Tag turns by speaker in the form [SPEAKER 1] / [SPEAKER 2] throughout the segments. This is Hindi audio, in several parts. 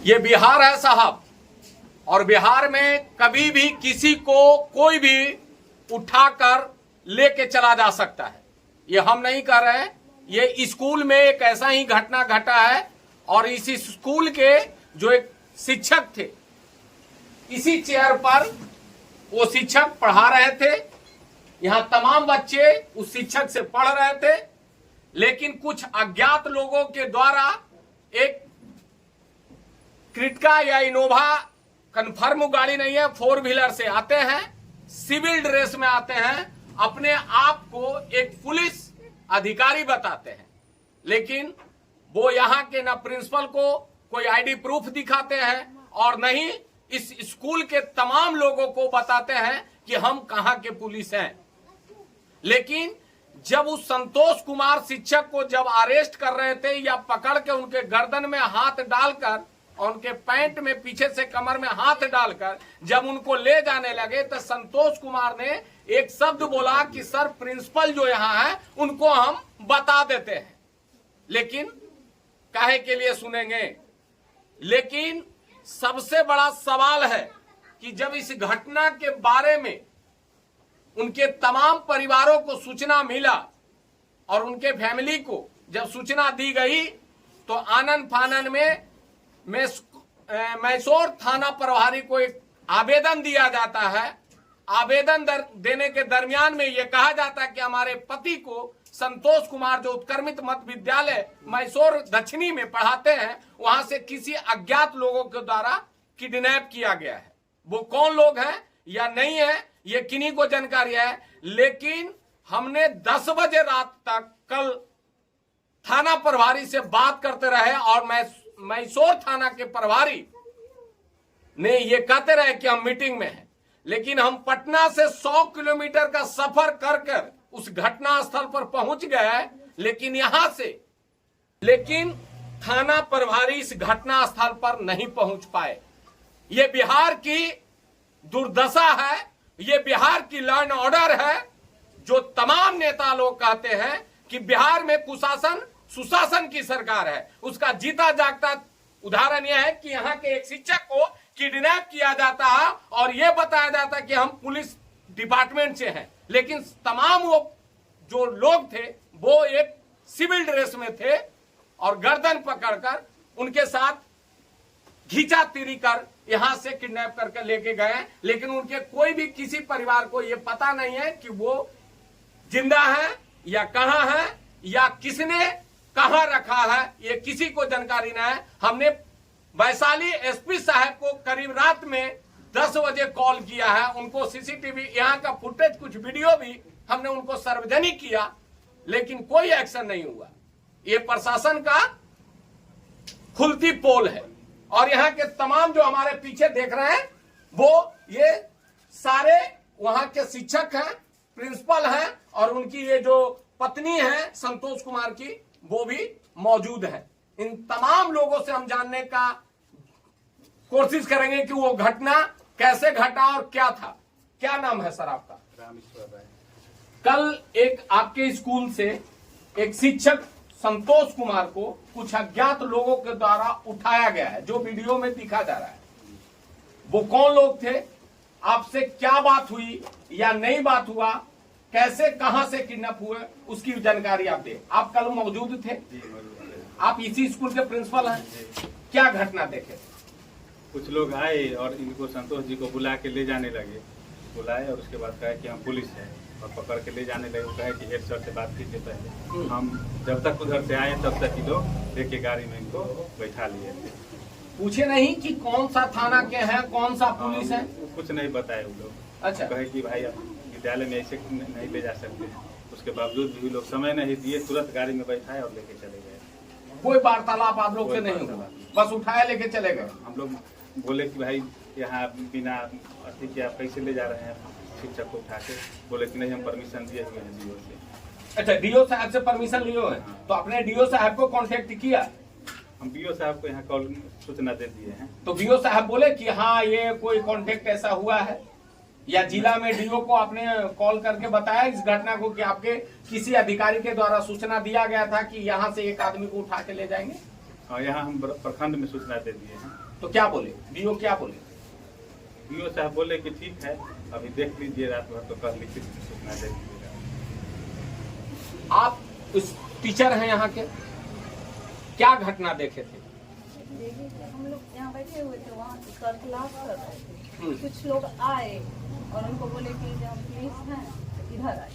[SPEAKER 1] ये बिहार है साहब, और बिहार में कभी भी किसी को कोई भी उठाकर लेके चला जा सकता है। ये हम नहीं कर रहे हैं, ये स्कूल में एक ऐसा ही घटना घटा है और इसी स्कूल के जो एक शिक्षक थे, इसी चेयर पर वो शिक्षक पढ़ा रहे थे, यहां तमाम बच्चे उस शिक्षक से पढ़ रहे थे, लेकिन कुछ अज्ञात लोगों के द्वारा एक क्रिटका या इनोवा, कन्फर्म गाड़ी नहीं है, 4 व्हीलर से आते हैं, सिविल ड्रेस में आते हैं, अपने आप को एक पुलिस अधिकारी बताते हैं, लेकिन वो यहाँ के न प्रिंसिपल को कोई आईडी प्रूफ दिखाते हैं और न ही इस स्कूल के तमाम लोगों को बताते हैं कि हम कहां के पुलिस हैं। लेकिन जब उस संतोष कुमार शिक्षक को जब अरेस्ट कर रहे थे या पकड़ के उनके गर्दन में हाथ डालकर और उनके पैंट में पीछे से कमर में हाथ डालकर जब उनको ले जाने लगे, तो संतोष कुमार ने एक शब्द बोला कि सर प्रिंसिपल जो यहाँ है उनको हम बता देते हैं, लेकिन काहे के लिए सुनेंगे। लेकिन सबसे बड़ा सवाल है कि जब इस घटना के बारे में उनके तमाम परिवारों को सूचना मिला और उनके फैमिली को जब सूचना दी गई, तो आनन फानन में मैसोर थाना प्रभारी को एक आवेदन दिया जाता है। आवेदन देने के दरमियान में यह कहा जाता है कि हमारे पति को संतोष कुमार जो उत्क्रमित मध्य विद्यालय मैसोर दक्षिणी में पढ़ाते हैं, वहां से किसी अज्ञात लोगों के द्वारा किडनैप किया गया है। वो कौन लोग हैं या नहीं है ये किन्हीं को जानकारी है, लेकिन हमने 10 बजे रात तक कल थाना प्रभारी से बात करते रहे और मैसोर थाना के प्रभारी ने ये कहते रहे कि हम मीटिंग में हैं, लेकिन हम पटना से 100 किलोमीटर का सफर कर उस घटना स्थल पर पहुंच गए, लेकिन थाना प्रभारी इस घटना स्थल पर नहीं पहुंच पाए। ये बिहार की दुर्दशा है, ये बिहार की लॉ एंड ऑर्डर है, जो तमाम नेता लोग कहते हैं कि बिहार में कुशासन सुशासन की सरकार है। उसका जीता जागता उदाहरण यह है कि यहाँ के एक शिक्षक को किडनैप किया जाता है और यह बताया जाता है कि हम पुलिस डिपार्टमेंट से हैं, लेकिन तमाम वो जो लोग थे वो एक सिविल ड्रेस में थे और गर्दन पकड़कर उनके साथ घींचा तीरी कर यहां से किडनैप करके लेके गए, लेकिन उनके कोई भी किसी परिवार को यह पता नहीं है कि वो जिंदा है या कहां है या किसने कहां रखा है, ये किसी को जानकारी नहीं है। हमने वैशाली एसपी साहब को करीब रात में 10 बजे कॉल किया है, उनको सीसीटीवी यहाँ का फुटेज कुछ वीडियो भी हमने उनको सार्वजनिक किया, लेकिन कोई एक्शन नहीं हुआ। ये प्रशासन का खुलती पोल है। और यहाँ के तमाम जो हमारे पीछे देख रहे हैं वो ये सारे वहां के शिक्षक हैं, प्रिंसिपल हैं और उनकी ये जो पत्नी है संतोष कुमार की वो भी मौजूद है। इन तमाम लोगों से हम जानने का कोशिश करेंगे कि वो घटना कैसे घटा और क्या था। क्या नाम है सर आपका?
[SPEAKER 2] रामेश्वर राय।
[SPEAKER 1] कल एक आपके स्कूल से एक शिक्षक संतोष कुमार को कुछ अज्ञात लोगों के द्वारा उठाया गया है, जो वीडियो में दिखा जा रहा है। वो कौन लोग थे, आपसे क्या बात हुई या नहीं बात हुआ, कैसे कहां से किडनैप हुए, उसकी जानकारी आप दें। आप कल मौजूद थे, आप इसी स्कूल के प्रिंसिपल हैं, क्या घटना देखे?
[SPEAKER 2] कुछ लोग आए और इनको संतोष जी को बुला के ले जाने लगे, बुलाए और उसके बाद कहा कि हम पुलिस है और पकड़ के ले जाने लगे। कहे कि हेड सर से बात कीजिए पहले। हम जब तक उधर से आए तब तक ही लोग एक गाड़ी में इनको बैठा लिए थे।
[SPEAKER 1] पूछे नहीं कि कौन सा थाना के हैं, कौन सा पुलिस है?
[SPEAKER 2] कुछ नहीं बताए वो लोग।
[SPEAKER 1] अच्छा।
[SPEAKER 2] कहे कि भाई विद्यालय में ऐसे नहीं ले जा सकते, उसके बावजूद भी लोग समय नहीं दिए, तुरंत गाड़ी में बैठाए और लेके चले गए।
[SPEAKER 1] कोई वार्तालाप आप लोग से नहीं हुआ, बस उठाया लेके चले गए?
[SPEAKER 2] हम लोग बोले कि भाई यहाँ बिना अति के आप कैसे ले जा रहे हैं शिक्षक को उठा के? बोले कि नहीं हम परमिशन दिए हुए हैं डीओ से।
[SPEAKER 1] अच्छा, डीओ साहब से परमिशन लियो है? तो आपने डीओ साहब को कांटेक्ट किया?
[SPEAKER 2] हम बीओ साहब को यहाँ कॉल सूचना दे दिए हैं।
[SPEAKER 1] तो बीओ साहब बोले कि हाँ ये कोई कांटेक्ट ऐसा हुआ है, या जिला में डीओ को आपने कॉल करके बताया इस घटना को कि आपके किसी अधिकारी के द्वारा सूचना दिया गया था कि यहाँ से एक आदमी को उठा के ले जाएंगे?
[SPEAKER 2] और यहाँ हम प्रखंड में सूचना दे दिए हैं।
[SPEAKER 1] तो क्या बोले बीओ, क्या बोले?
[SPEAKER 2] बीओ साहब बोले कि ठीक है, अभी देख लीजिए रात भर, तो कल लिखित सूचना दे दीजिएगा।
[SPEAKER 1] आप उस टीचर हैं यहाँ के, क्या घटना देखे थे?
[SPEAKER 3] देखिए, हम लोग यहाँ बैठे हुए थे, वहाँ सर क्लास कर रहे थे। कुछ लोग आए और उनको बोले कि जब हम पुलिस हैं तो इधर आए,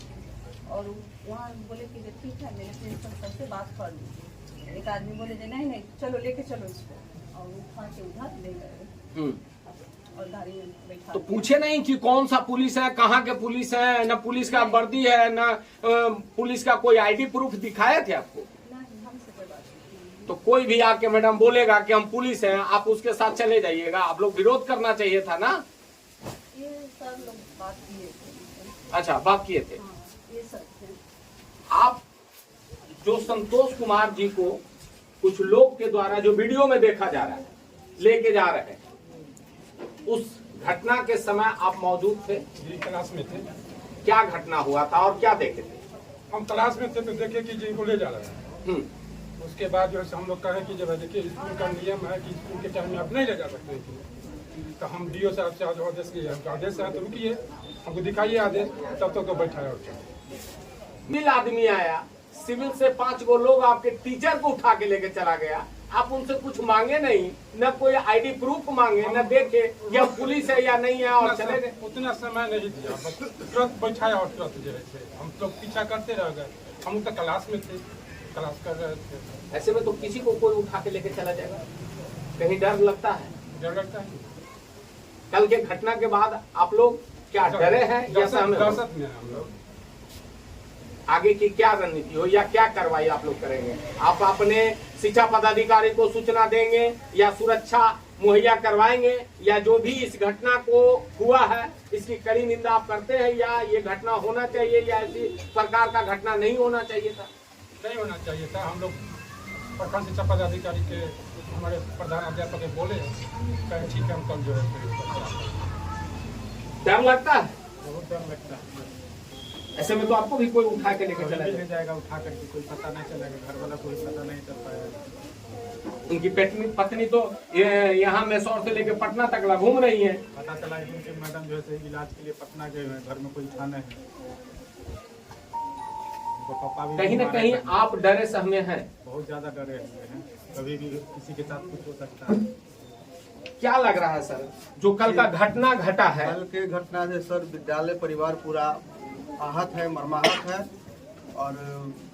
[SPEAKER 3] और वहाँ बोले कि ठीक है, मेरे प्रिंसिपल सर से बात कर लीजिए। एक आदमी बोले कि नहीं चलो लेके चलो इसको, और उठा के उधर ले गए और गाड़ी में बैठा।
[SPEAKER 1] तो पूछे नहीं कि कौन सा पुलिस है, कहाँ के पुलिस है, न पुलिस का वर्दी है, न पुलिस का कोई आईडी प्रूफ दिखाए थे आपको?
[SPEAKER 3] नहीं, हमसे कोई बात नहीं।
[SPEAKER 1] तो कोई भी आके मैडम बोलेगा कि हम पुलिस हैं, आप उसके साथ चले जाइएगा? आप लोग विरोध करना चाहिए था ना।
[SPEAKER 3] ये सर लोग बात किए थे।
[SPEAKER 1] अच्छा, बात किए थे।
[SPEAKER 3] हाँ, ये सर थे।
[SPEAKER 1] आप जो संतोष कुमार जी को कुछ लोग के द्वारा जो वीडियो में देखा जा रहा है, लेके जा रहे हैं, उस घटना के समय आप मौजूद थे?
[SPEAKER 4] जी, क्लास में थे।
[SPEAKER 1] क्या घटना हुआ था और क्या देखे थे?
[SPEAKER 4] हम क्लास में थे तो देखे कि जी को ले जा रहे हैं। उसके बाद जो है हम लोग कहें कि जब देखिए स्कूल का नियम है कि स्कूल के टाइम में आप नहीं ले जा सकते हैं, तो हम डीओ साहब से आदेश किए, आदेश है तो रुकिए, हमको दिखाइए आदेश, तब तक तो बैठा है।
[SPEAKER 1] मिल आदमी आया, सिविल से 5 गो लोग आपके टीचर को उठा के लेके चला गया, आप उनसे कुछ मांगे नहीं, न कोई आईडी प्रूफ मांगे, न देखे या पुलिस है या नहीं है, और चले गए।
[SPEAKER 4] उतना समय नहीं दिया, बस तुरंत बैठाया और तुरंत जो है हम लोग पीछा करते रह गए। हम लोग तो क्लास में थे, क्लास कर रहे थे।
[SPEAKER 1] ऐसे में तो किसी को कोई उठा के लेके चला जाएगा, कहीं डर लगता है?
[SPEAKER 4] डर लगता है।
[SPEAKER 1] कल के घटना के बाद आप लोग क्या डरे हैं या सहमे हो?
[SPEAKER 4] दहशत में हम लोग।
[SPEAKER 1] आगे की क्या रणनीति हो या क्या कार्रवाई आप लोग करेंगे? आप अपने शिक्षा पदाधिकारी को सूचना देंगे या सुरक्षा मुहैया करवाएंगे, या जो भी इस घटना को हुआ है इसकी कड़ी निंदा आप करते हैं, या ये घटना होना चाहिए या ऐसी प्रकार का घटना नहीं होना चाहिए था?
[SPEAKER 4] नहीं होना चाहिए था। हम लोग प्रखंड शिक्षा पदाधिकारी के हमारे प्रधान अध्यापक बोले, कहे ठीक है हम कल जो है
[SPEAKER 1] डर लगता है?
[SPEAKER 4] बहुत डर लगता है।
[SPEAKER 1] ऐसे में तो आपको भी कोई उठा के लेके चला
[SPEAKER 4] ले जाएगा, उठा करके कोई पता नहीं चलेगा, घर वाला कोई पता नहीं चल पाएगा।
[SPEAKER 1] उनकी पत्नी तो यहाँ मैसूर से लेके पटना तक घूम रही है।
[SPEAKER 4] पता चला कि उनके मैडम जो है इलाज के लिए पटना गए हैं, घर में कोई थाना है। पापा भी
[SPEAKER 1] कहीं न कहीं आप डरे सहमे हैं?
[SPEAKER 4] बहुत ज्यादा डरे हुए हैं, कभी भी किसी के साथ कुछ हो सकता है।
[SPEAKER 1] क्या लग रहा है सर, जो कल का घटना घटा है?
[SPEAKER 5] कल के घटना से सर विद्यालय परिवार पूरा आहत है, मर्माहत है, और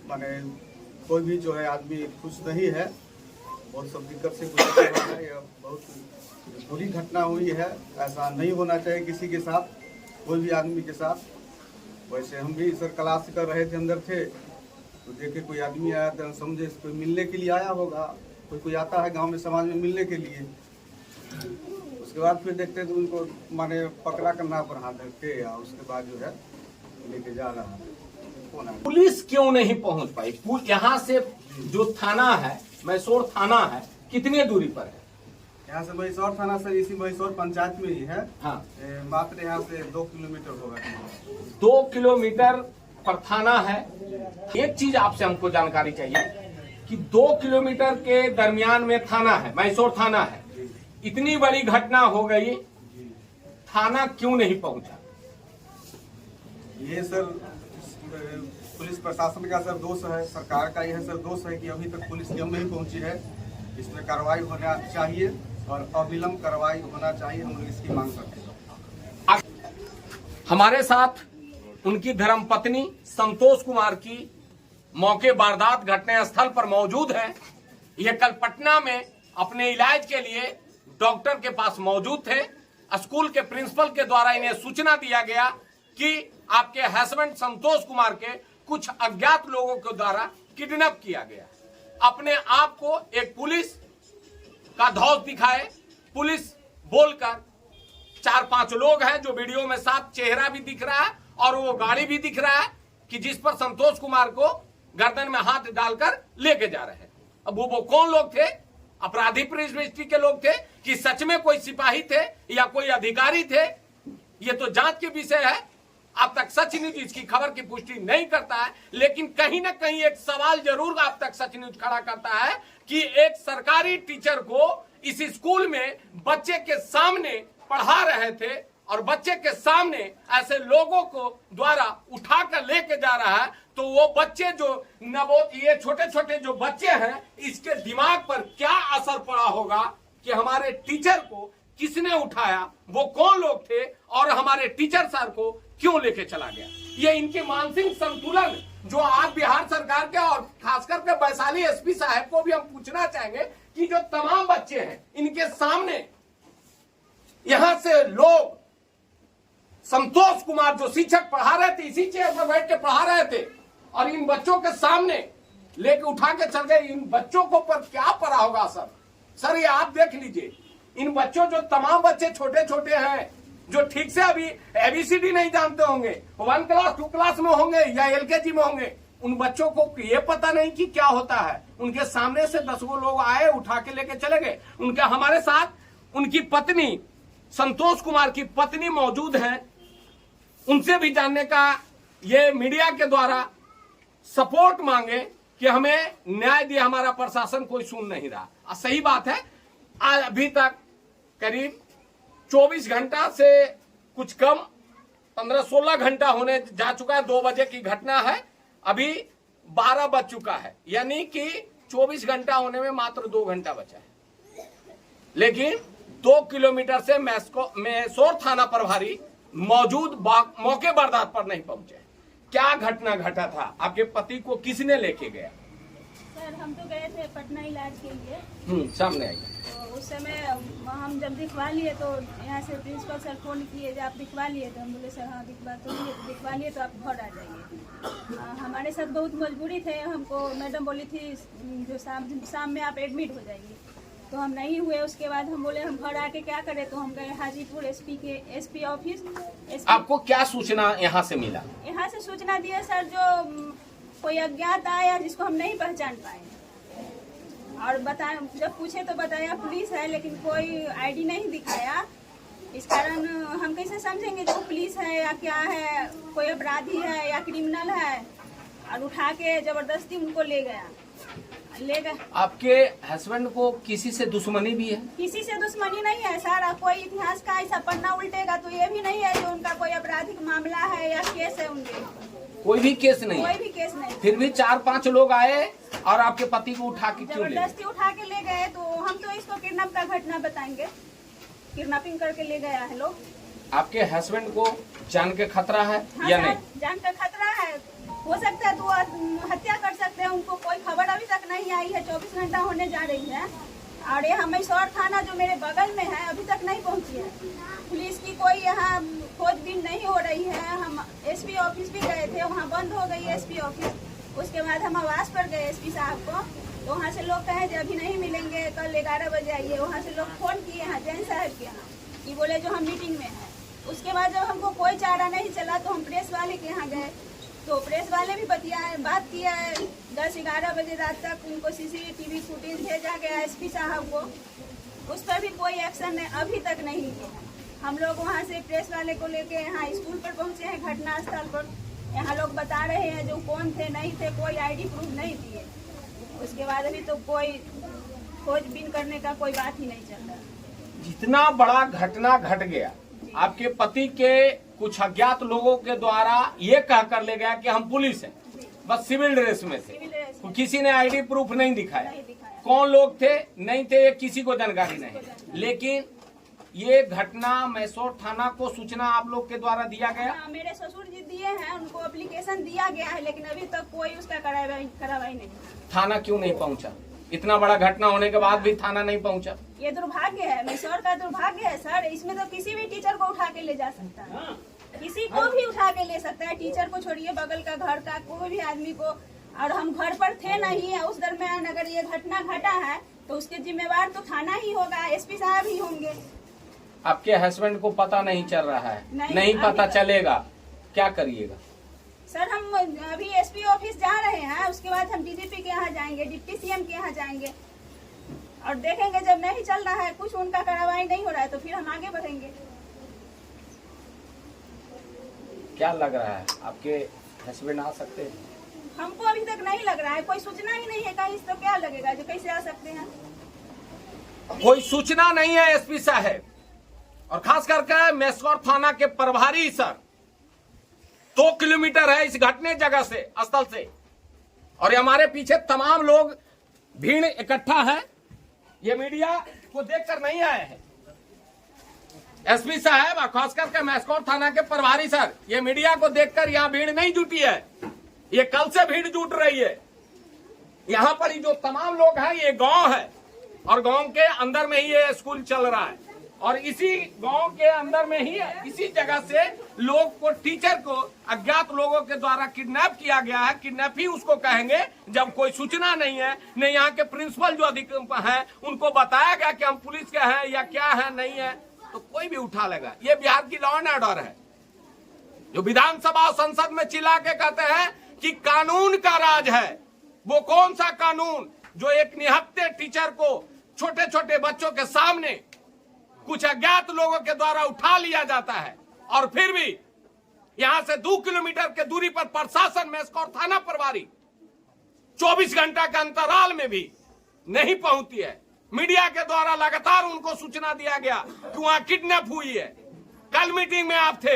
[SPEAKER 5] माने कोई भी जो है आदमी खुश नहीं है, और सब दिक्कत से गुजर रहा है। यह बहुत बुरी घटना हुई है, ऐसा नहीं होना चाहिए किसी के साथ, कोई भी आदमी के साथ। वैसे हम भी सर क्लास कर रहे थे, अंदर थे, तो देखे कोई आदमी आया तो समझे कोई मिलने के लिए आया होगा, कोई आता है गांव में समाज में मिलने के लिए। उसके बाद फिर देखते तो उनको माने पकड़ा करना पर हाथ धर के, या उसके बाद जो है लेके जा रहा है।
[SPEAKER 1] पुलिस क्यों नहीं पहुंच पाई? यहाँ से जो थाना है, मैसूर थाना है, कितनी दूरी पर है?
[SPEAKER 5] यहाँ से मैसूर थाना सर इसी मैसूर पंचायत में ही है।
[SPEAKER 1] हाँ,
[SPEAKER 5] मात्र यहाँ से 2 किलोमीटर होगा।
[SPEAKER 1] 2 किलोमीटर पर थाना है। एक चीज आपसे हमको जानकारी चाहिए कि 2 किलोमीटर के दरमियान में थाना है, मैसूर थाना है। इतनी बड़ी घटना हो गई, थाना क्यों नहीं पहुंचा?
[SPEAKER 5] ये सर पुलिस प्रशासन का सर दोष है, सरकार का यह सर दोष है कि अभी तक पुलिस क्यों नहीं पहुंची है। इसमें कार्रवाई होना चाहिए और अविलंब कार्रवाई होना चाहिए, हम लोग इसकी मांग करते हैं।
[SPEAKER 1] हमारे साथ उनकी धर्मपत्नी संतोष कुमार की मौके वारदात घटना स्थल पर मौजूद है। ये कल पटना में अपने इलाज के लिए डॉक्टर के पास मौजूद थे। स्कूल के प्रिंसिपल के द्वारा इन्हें सूचना दिया गया कि आपके हस्बैंड संतोष कुमार के कुछ अज्ञात लोगों के द्वारा किडनैप किया गया। अपने आप को एक पुलिस का धौस दिखाए, पुलिस बोलकर 4-5 लोग हैं जो वीडियो में साफ चेहरा भी दिख रहा है और वो गाड़ी भी दिख रहा है कि जिस पर संतोष कुमार को गर्दन में हाथ डालकर लेके जा रहे हैं। अब वो कौन लोग थे? अपराधी प्रवृत्ति के लोग थे कि सच में कोई सिपाही थे या कोई अधिकारी थे? ये तो जांच के विषय है। अब तक सच न्यूज इसकी खबर की पुष्टि नहीं करता है, लेकिन कहीं ना कहीं एक सवाल जरूर अब तक सच न्यूज खड़ा करता है कि एक सरकारी टीचर को इस स्कूल में बच्चे के सामने पढ़ा रहे थे और बच्चे के सामने ऐसे लोगों को द्वारा उठाकर लेके जा रहा है, तो वो बच्चे जो ये छोटे छोटे जो बच्चे हैं, इसके दिमाग पर क्या असर पड़ा होगा कि हमारे टीचर को किसने उठाया, वो कौन लोग थे और हमारे टीचर सर को क्यों लेके चला गया। ये इनके मानसिक संतुलन जो आज बिहार सरकार के और खासकर के वैशाली एसपी साहब को भी हम पूछना चाहेंगे कि जो तमाम बच्चे हैं इनके सामने यहां से लोग संतोष कुमार जो शिक्षक पढ़ा रहे थे, इसी चेयर पर बैठ के पढ़ा रहे थे और इन बच्चों के सामने लेके उठा के चल गए। इन बच्चों को पर क्या पड़ा होगा सर ये आप देख लीजिए। इन बच्चों जो तमाम बच्चे छोटे छोटे हैं जो ठीक से अभी ABCD नहीं जानते होंगे, 1 क्लास 2 क्लास में होंगे या LKG में होंगे, उन बच्चों को ये पता नहीं कि क्या होता है। उनके सामने से 10 लोग आए, उठा के लेके चले गए। उनके हमारे साथ उनकी पत्नी संतोष कुमार की पत्नी मौजूद है, उनसे भी जानने का ये मीडिया के द्वारा सपोर्ट मांगे कि हमें न्याय दिया, हमारा प्रशासन कोई सुन नहीं रहा। सही बात है, आज अभी तक करीब 24 घंटा से कुछ कम 15-16 घंटा होने जा चुका है। 2 बजे की घटना है, अभी 12 बज चुका है, यानी कि 24 घंटा होने में मात्र 2 घंटा बचा है। लेकिन 2 किलोमीटर से मैसोर थाना प्रभारी मौजूद मौके वारदात पर नहीं पहुंचे। क्या घटना घटा था? आपके पति को किसने लेके गया?
[SPEAKER 3] सर हम तो गए थे पटना इलाज के लिए।
[SPEAKER 1] सामने आइए।
[SPEAKER 3] तो उस समय हम जब दिखवा लिए तो यहाँ से प्रिंसिपल सर फोन किए जब आप दिखवा लिए, तो हम बोले सर हाँ दिखवा लिए तो आप घर आ जाइए। हमारे साथ बहुत मजबूरी थे, हमको मैडम बोली थी जो शाम में आप एडमिट हो जाइए, तो हम नहीं हुए। उसके बाद हम बोले हम घर आके क्या करें, तो हम गए हाजीपुर एसपी ऑफिस।
[SPEAKER 1] आपको क्या सूचना यहाँ से मिला?
[SPEAKER 3] यहाँ से सूचना दिया सर, जो कोई अज्ञात आया जिसको हम नहीं पहचान पाए, और बताया जब पूछे तो बताया पुलिस है, लेकिन कोई आईडी नहीं दिखाया। इस कारण हम कैसे समझेंगे जो पुलिस है या क्या है, कोई अपराधी है या क्रिमिनल है, और उठा के जबरदस्ती उनको ले गया।
[SPEAKER 1] आपके हस्बैंड को किसी से दुश्मनी भी है?
[SPEAKER 3] किसी से दुश्मनी नहीं है सर, कोई इतिहास का ऐसा पन्ना उल्टेगा तो ये भी नहीं है जो उनका कोई आपराधिक मामला है या केस है उनके।
[SPEAKER 1] कोई भी केस नहीं?
[SPEAKER 3] कोई भी केस नहीं।
[SPEAKER 1] फिर भी 4-5 लोग आए और आपके पति को उठा के क्यों ले गए?
[SPEAKER 3] जबरदस्ती उठा के ले गए, तो हम तो इसको किडनैप का घटना बताएंगे। किडनैपिंग करके ले गया है लोग।
[SPEAKER 1] आपके हस्बैंड को जान के खतरा है?
[SPEAKER 3] हाँ,
[SPEAKER 1] या नहीं?
[SPEAKER 3] जान का खतरा है, हो सकता है तो हत्या कर सकते हैं। उनको कोई खबर अभी तक नहीं आई है, 24 घंटा होने जा रही है। और ये मैसोर थाना जो मेरे बगल में है अभी तक नहीं पहुंची है। पुलिस की कोई यहाँ खोजबीन नहीं हो रही है। हम एसपी ऑफिस भी गए थे, वहाँ बंद हो गई एसपी ऑफिस। उसके बाद हम आवास पर गए एसपी साहब को, तो वहाँ से लोग कहे अभी नहीं मिलेंगे, कल 11 बजे आइए। वहाँ से लोग फोन किए हैं जैन साहब के यहाँ कि बोले जो हम मीटिंग में हैं। उसके बाद जब हमको कोई चारा नहीं चला तो हम प्रेस वाले के यहाँ गए, तो प्रेस वाले भी बात किया है। 10-11 बजे रात तक उनको CCTV फुटेज भेजा गया एसपी साहब को, उस पर भी कोई एक्शन अभी तक नहीं लिया। हम लोग वहाँ से प्रेस वाले को लेके यहाँ स्कूल पर पहुँचे हैं, घटना स्थल पर। यहाँ लोग बता रहे हैं जो कौन थे नहीं थे, कोई ID प्रूफ नहीं दिए। उसके बाद अभी तो कोई खोजबीन करने का कोई बात ही नहीं चल रहा।
[SPEAKER 1] जितना बड़ा घटना घट गया, आपके पति के कुछ अज्ञात लोगों के द्वारा ये कहकर ले गया कि हम पुलिस हैं, बस सिविल ड्रेस में थे, तो किसी ने ID प्रूफ नहीं दिखाया। कौन लोग थे नहीं थे ये किसी को जानकारी नहीं। लेकिन ये घटना मैसोर थाना को सूचना आप लोग के द्वारा दिया गया?
[SPEAKER 3] मेरे ससुर जी दिए हैं, उनको एप्लीकेशन दिया गया है, लेकिन अभी तक कोई उसका कार्रवाई नहीं।
[SPEAKER 1] थाना क्यों नहीं पहुंचा? इतना बड़ा घटना होने के बाद भी थाना नहीं पहुंचा।
[SPEAKER 3] ये दुर्भाग्य है, मैसोर का दुर्भाग्य है सर। इसमें तो किसी भी टीचर को उठा के ले जा सकता है, किसी को भी उठा के ले सकता है। टीचर को छोड़िए, बगल का घर का कोई भी आदमी को। और हम घर पर थे नहीं, उस दरमियान अगर ये घटना घटा है तो उसके जिम्मेवार तो थाना ही होगा, एसपी साहब ही होंगे।
[SPEAKER 1] आपके हस्बैंड को पता नहीं चल रहा है? नहीं पता चलेगा, क्या करिएगा?
[SPEAKER 3] सर हम अभी एसपी ऑफिस जा रहे हैं, उसके बाद हम DGP के यहाँ जाएंगे, डिप्टी CM के यहाँ जाएंगे, और देखेंगे जब नहीं चल रहा है, कुछ उनका कार्रवाई नहीं हो रहा है, तो फिर हम आगे बढ़ेंगे।
[SPEAKER 1] क्या लग रहा है, आपके हस्बैंड आ सकते हैं?
[SPEAKER 3] हमको अभी तक नहीं लग रहा है, कोई सूचना ही नहीं है कहीं, तो क्या लगेगा जो कैसे आ सकते हैं?
[SPEAKER 1] कोई सूचना नहीं है एसपी साहब, और खास करके मेस्कौर थाना के प्रभारी सर 2 किलोमीटर है इस घटने जगह से, स्थल से, और ये हमारे पीछे तमाम लोग भीड़ इकट्ठा है, ये मीडिया को देखकर नहीं आए हैं। एसपी साहब और खास करके मेस्कौर थाना के प्रभारी सर, ये मीडिया को देखकर यहाँ भीड़ नहीं जुटी है, ये कल से भीड़ जुट रही है। यहाँ पर जो तमाम लोग हैं ये गांव है, और गांव के अंदर में ही ये स्कूल चल रहा है, और इसी गांव के अंदर में ही इसी जगह से लोग को, टीचर को अज्ञात लोगों के द्वारा किडनैप किया गया है। किडनैप ही उसको कहेंगे जब कोई सूचना नहीं है, न यहाँ के प्रिंसिपल जो अधिकारी हैं उनको बताया गया कि हम पुलिस के हैं या क्या है, नहीं है तो कोई भी उठा लेगा। ये बिहार की लॉ एंड ऑर्डर है, जो विधानसभा और संसद में चिल्ला के कहते हैं कि कानून का राज है। वो कौन सा कानून जो एक निहत्थे टीचर को छोटे छोटे बच्चों के सामने कुछ अज्ञात लोगों के द्वारा उठा लिया जाता है, और फिर भी यहां से 2 किलोमीटर के दूरी पर प्रशासन मेस्कौर थाना प्रभारी 24 घंटा के अंतराल में भी नहीं पहुंचती है। मीडिया के द्वारा लगातार उनको सूचना दिया गया कि वहां किडनैप हुई है। कल मीटिंग में आप थे,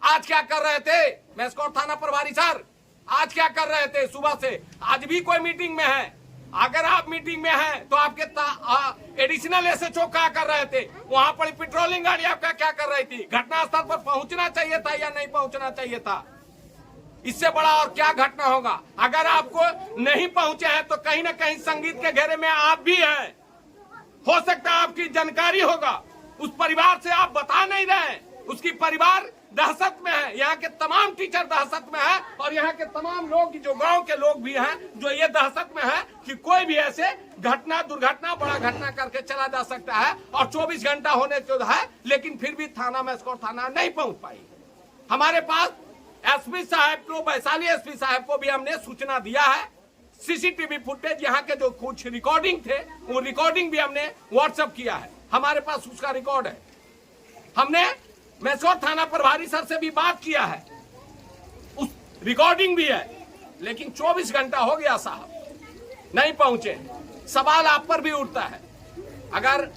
[SPEAKER 1] आज क्या कर रहे थे मेस्कौर थाना प्रभारी सर? आज क्या कर रहे थे सुबह से? आज भी कोई मीटिंग में है? अगर आप मीटिंग में हैं तो आपके एडिशनल एसएचओ क्या कर रहे थे? वहां पर पेट्रोलिंग गाड़ी आपका क्या कर रही थी? घटनास्थल पर पहुंचना चाहिए था या नहीं पहुंचना चाहिए था? इससे बड़ा और क्या घटना होगा? अगर आपको नहीं पहुंचे हैं तो कहीं ना कहीं संगीत के घेरे में आप भी हैं, हो सकता है आपकी जानकारी होगा। उस परिवार से आप बता नहीं रहे, उसकी परिवार दहशत में है, यहाँ के तमाम टीचर दहशत में है, और यहाँ के तमाम लोग जो गांव के लोग भी हैं जो ये दहशत में है कि कोई भी ऐसे घटना, दुर्घटना, बड़ा घटना करके चला जा सकता है। और 24 घंटा होने को है, लेकिन फिर भी थाना मेस्कौर थाना नहीं पहुंच पाई। हमारे पास एसपी साहब को, वैशाली एसपी साहब को भी हमने सूचना दिया है। सीसीटीवी फुटेज, यहाँ के जो कुछ रिकॉर्डिंग थे वो रिकॉर्डिंग भी हमने व्हाट्सएप किया है, हमारे पास उसका रिकॉर्ड है। हमने मेस्कौर थाना प्रभारी सर से भी बात किया है, उस रिकॉर्डिंग भी है, लेकिन 24 घंटा हो गया साहब, नहीं पहुंचे। सवाल आप पर भी उठता है, अगर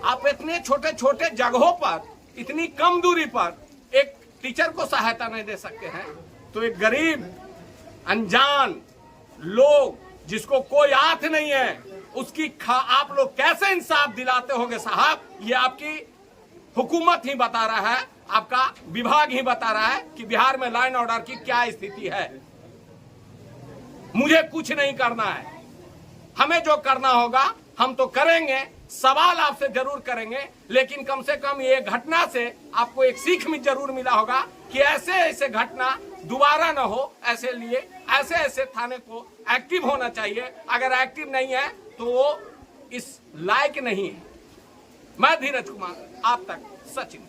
[SPEAKER 1] आप इतने छोटे छोटे जगहों पर, इतनी कम दूरी पर एक टीचर को सहायता नहीं दे सकते हैं, तो एक गरीब अनजान लोग जिसको कोई हाथ नहीं है, उसकी आप लोग कैसे इंसाफ दिलाते होंगे साहब? ये आपकी हुकूमत ही बता रहा है, आपका विभाग ही बता रहा है कि बिहार में लॉ एंड ऑर्डर की क्या स्थिति है। मुझे कुछ नहीं करना है, हमें जो करना होगा हम तो करेंगे, सवाल आपसे जरूर करेंगे, लेकिन कम से कम ये घटना से आपको एक सीख में जरूर मिला होगा कि ऐसे ऐसे घटना दोबारा न हो। ऐसे ऐसे थाने को एक्टिव होना चाहिए, अगर एक्टिव नहीं है तो वो इस लायक नहीं है। मैं धीरज कुमार, आप तक सचिन।